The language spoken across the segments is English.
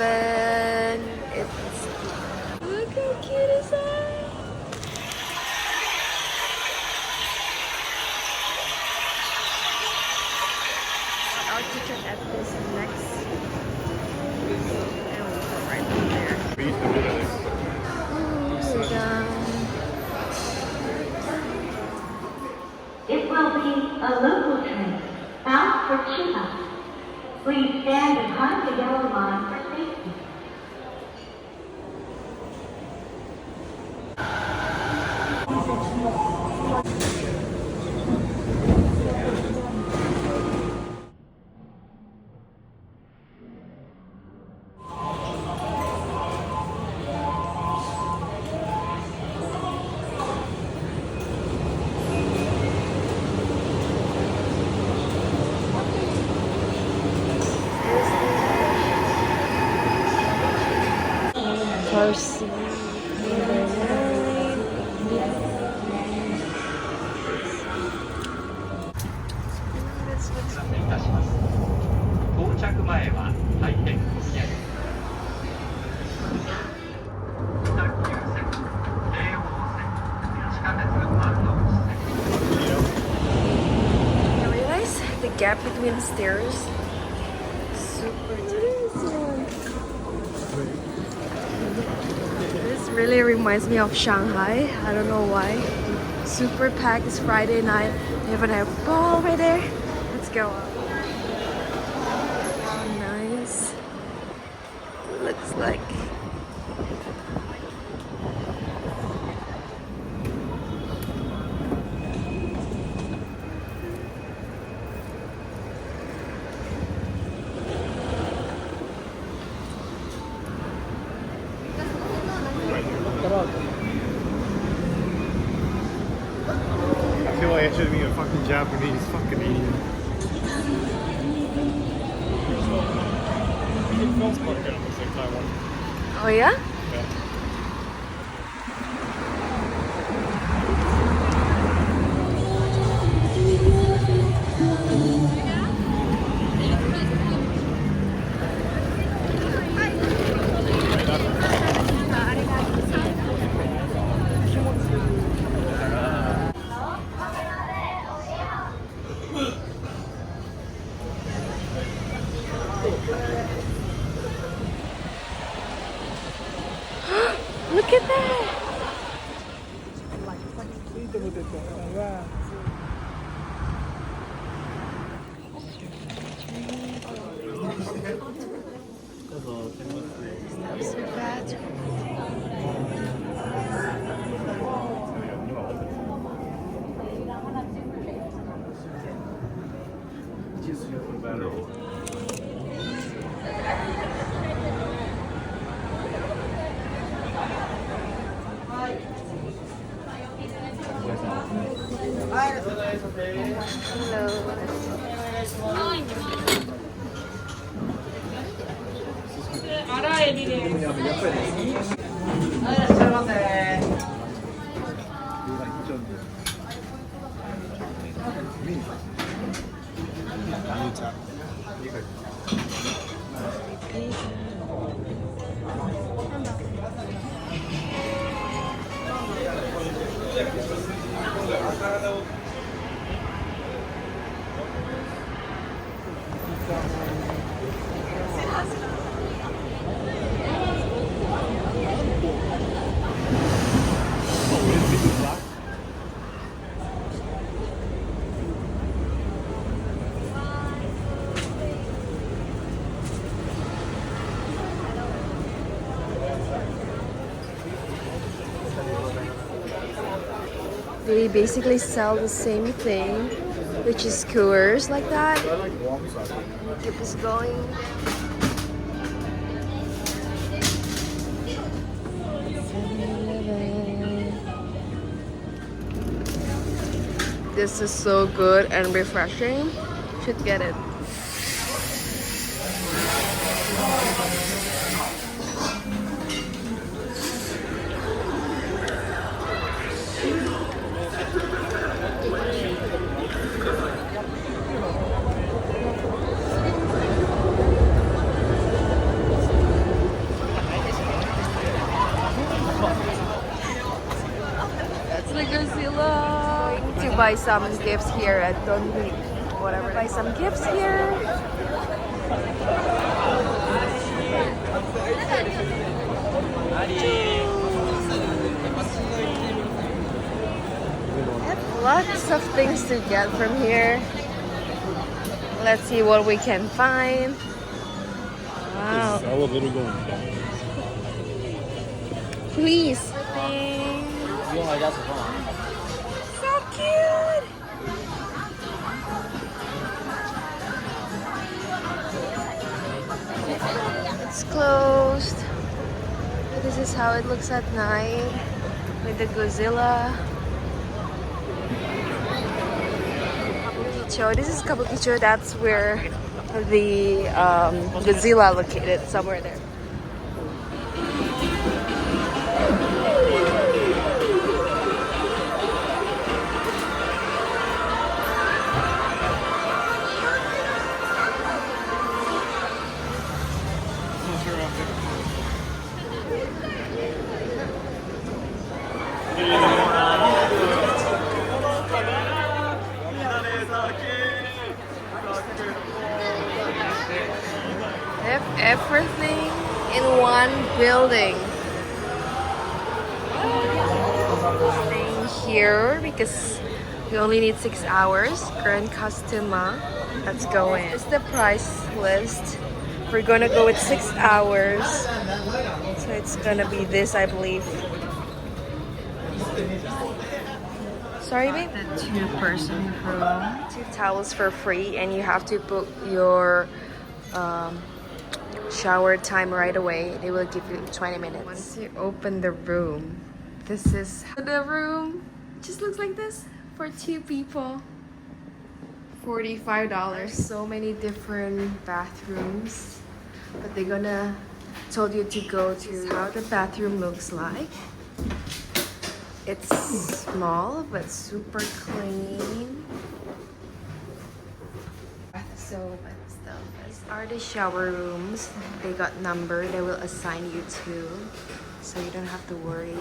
7-Eleven. It's look how cute is that? Our ticket at this next, and we go right from there. We're done. It will be a local train bound for Chiba. Please stand behind the yellow line for safety. Car seat. 到着前は大変混み合い。北九線、京王線、地下鉄丸の内線。I realize the gap between the stairs super tiny. This really reminds me of Shanghai. I don't know why. Super packed. It's Friday night. They have a ball right there. Let's go up. Nice. Looks like. I feel like I should be a fucking Japanese fucking idiot. It smells quite good at the same time. Oh yeah? Yeah. Look at that! So bad. They basically sell the same thing, which is skewers like that. Keep us going. This is so good and refreshing. Should get it. buy some gifts here at Donri. Whatever. Buy some gifts here. I have lots of things to get from here. Let's see what we can find. Wow. This elevator going down. Please. So cute. It's closed. This is how it looks at night with the Godzilla. Kabukicho. This is Kabukicho. That's where the Godzilla located, somewhere there. They have everything in one building. Staying here because we only need 6 hours. Current customer. Let's go in. It's the price list. We're gonna go with 6 hours. So it's gonna be this, I believe. Sorry, babe? The 2-person room. 2 towels for free, and you have to book your shower time right away. They will give you 20 minutes. Once you open the room, this is the room. Just looks like this for 2 people. $45. So many different bathrooms, but they're gonna told you to go to how the bathroom looks like. It's small but super clean. Soap and stuff. These are the shower rooms. They got number. They will assign you to, so you don't have to worry.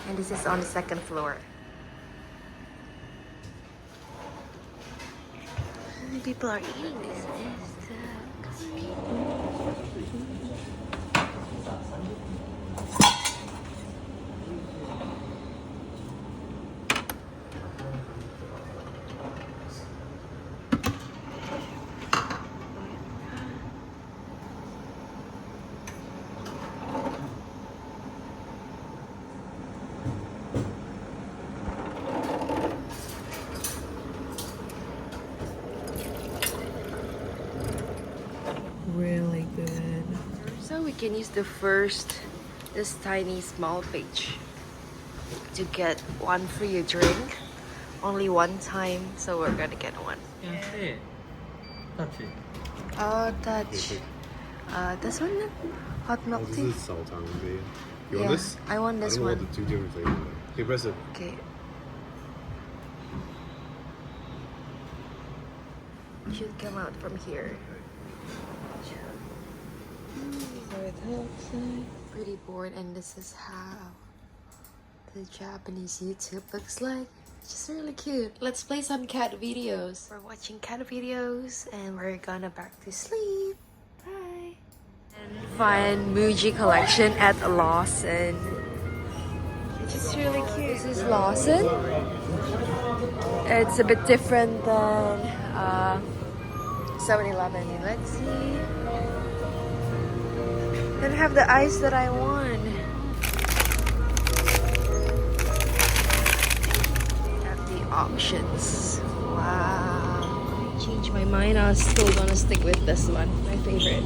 And this is on the 2nd floor. People are eating this. Really good. So we can use this tiny small page to get 1 free drink. Only 1 time, so we're gonna get 1. Touch it. Oh, touch. This one, hot milk tea. This is Sultan. You Yeah, want this? I want this I don't know one. what the 2 different flavors are. Okay, press it. Okay. It should come out from here. So it looks like pretty bored, and this is how the Japanese YouTube looks like. Just really cute. Let's play some cat videos. We're watching cat videos and we're gonna back to sleep. Bye. And find Muji collection at Lawson. It's just really cute. This is Lawson. It's a bit different than 7-Eleven. Let's see. Don't have the ice that I want. Options. Wow. Change my mind. I was still gonna stick with this one. My favorite.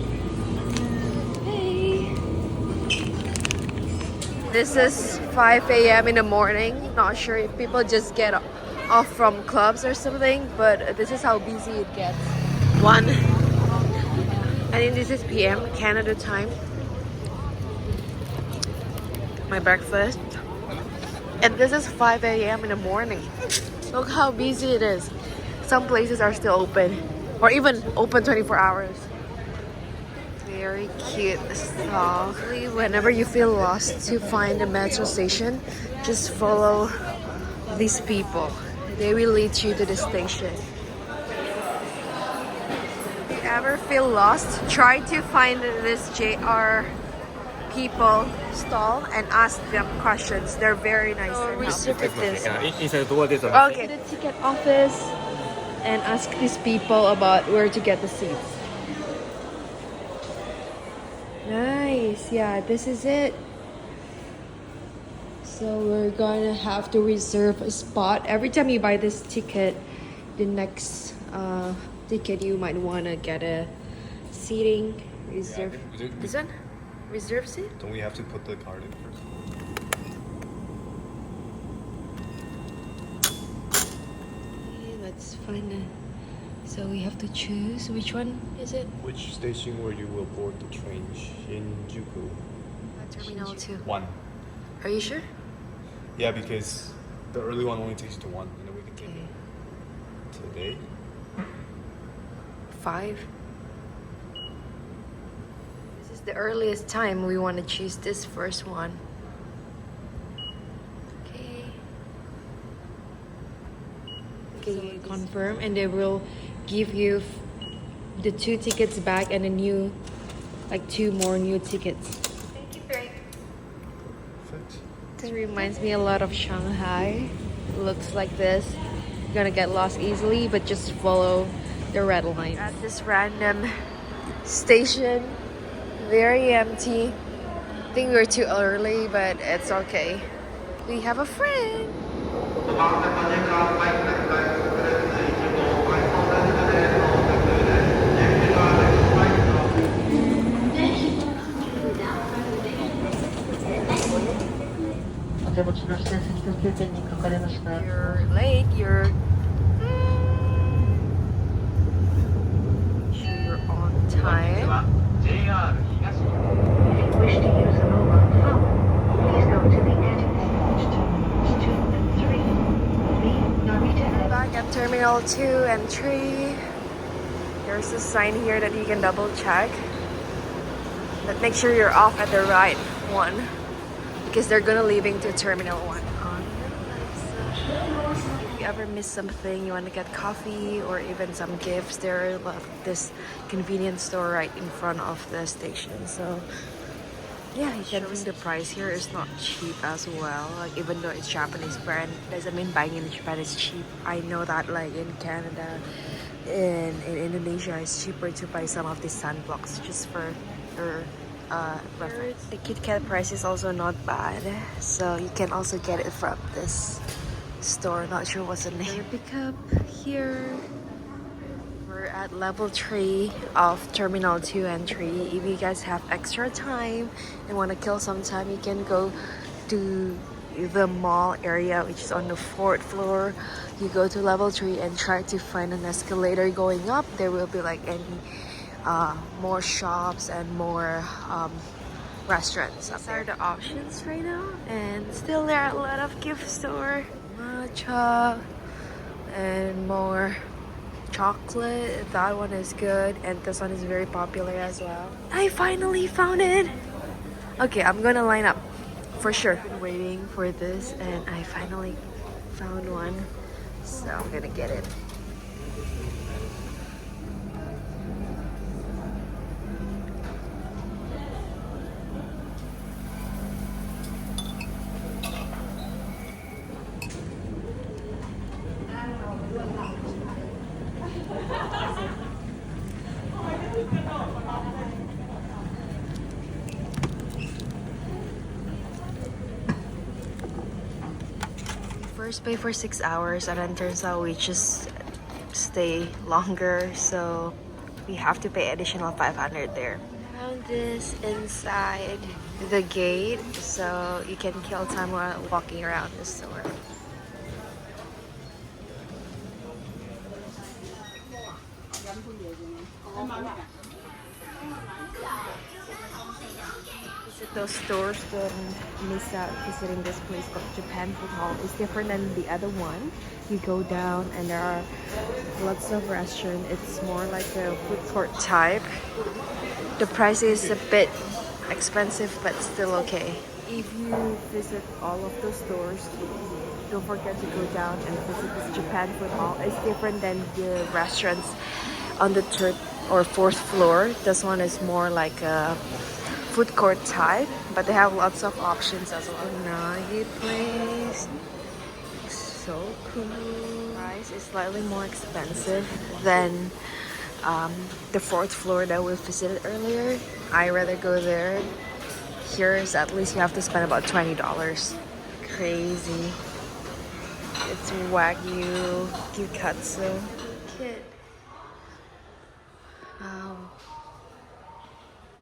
Hey. This is 5 a.m. in the morning. Not sure if people just get off from clubs or something, but this is how busy it gets. I think this is PM, Canada time. My breakfast. And this is 5 a.m. in the morning. Look how busy it is. Some places are still open, or even open 24 hours. Very cute stuff. Whenever you feel lost to find a metro station, just follow these people. They will lead you to the station. If you ever feel lost, try to find this JR people stall and ask them questions. They're very nice. So reserve this. Inside the door, there's a Okay. The ticket office and ask these people about where to get the seats. Nice. Yeah, this is it. So we're gonna have to reserve a spot. Every time you buy this ticket, the next ticket you might wanna get a seating reserve. This one? Reserve seat? Don't we have to put the card in first? Okay, let's find it. So we have to choose which one is it? Which station where you will board the train? Shinjuku. Terminal 2. 1. Are you sure? Yeah, because the early one only takes you to 1, and then we can take Okay. it today. 5. This is the earliest time we want to choose this first one. Okay. Okay, so confirm, and they will give you the 2 tickets back and a new, like 2 more new tickets. Thank you, Greg. Perfect. This reminds me a lot of Shanghai. It looks like this. You're gonna get lost easily, but just follow the red line. At this random station, very empty. I think we're too early, but it's okay. We have a friend. You're late. You're sure you're on time. JR 東 If you wish to use the mobile phone, please go to the etiquette terminals 2 and 3. The Narita Airport. Back at Terminal 2 and 3. There's a sign here that you can double check. But make sure you're off at the right one, because they're gonna leaving to Terminal 1. If you ever miss something, you want to get coffee or even some gifts, there are this convenience store right in front of the station. So yeah, you can see the price here is not cheap as well. Like, even though it's Japanese brand, doesn't mean buying in Japan is cheap. I know that like in Canada, in Indonesia, it's cheaper to buy some of these sunblocks, just for your reference. The Kit Kat price is also not bad, so you can also get it from this store. Not sure what's the name. Pick up here. We're at level 3 of Terminal 2 and 3. If you guys have extra time and want to kill some time, you can go to the mall area, which is on the 4th floor. You go to level 3 and try to find an escalator going up. There will be like any more shops and more restaurants. These are the options right now, and still there are a lot of gift store, matcha, and more chocolate. That one is good, and this one is very popular as well. I finally found it. Okay, I'm gonna line up for sure. I've been waiting for this, and I finally found one, so I'm gonna get it. First pay for 6 hours, and then turns out we just stay longer, so we have to pay additional 500 there. Found this inside the gate, so you can kill time while walking around the store. Visit those stores, don't miss out visiting this place called Japan Food Hall. It's different than the other one. You go down and there are lots of restaurants. It's more like a food court type. The price is a bit expensive, but still okay. If you visit all of the stores, don't forget to go down and visit this Japan food hall. It's different than the restaurants on the third or fourth floor. This one is more like a food court type, but they have lots of options as well. Unagi place. So cool. Price is slightly more expensive than the fourth floor that we visited earlier. I rather go there. Here is at least you have to spend about $20. Crazy. It's Wagyu Gyukatsu. Kid.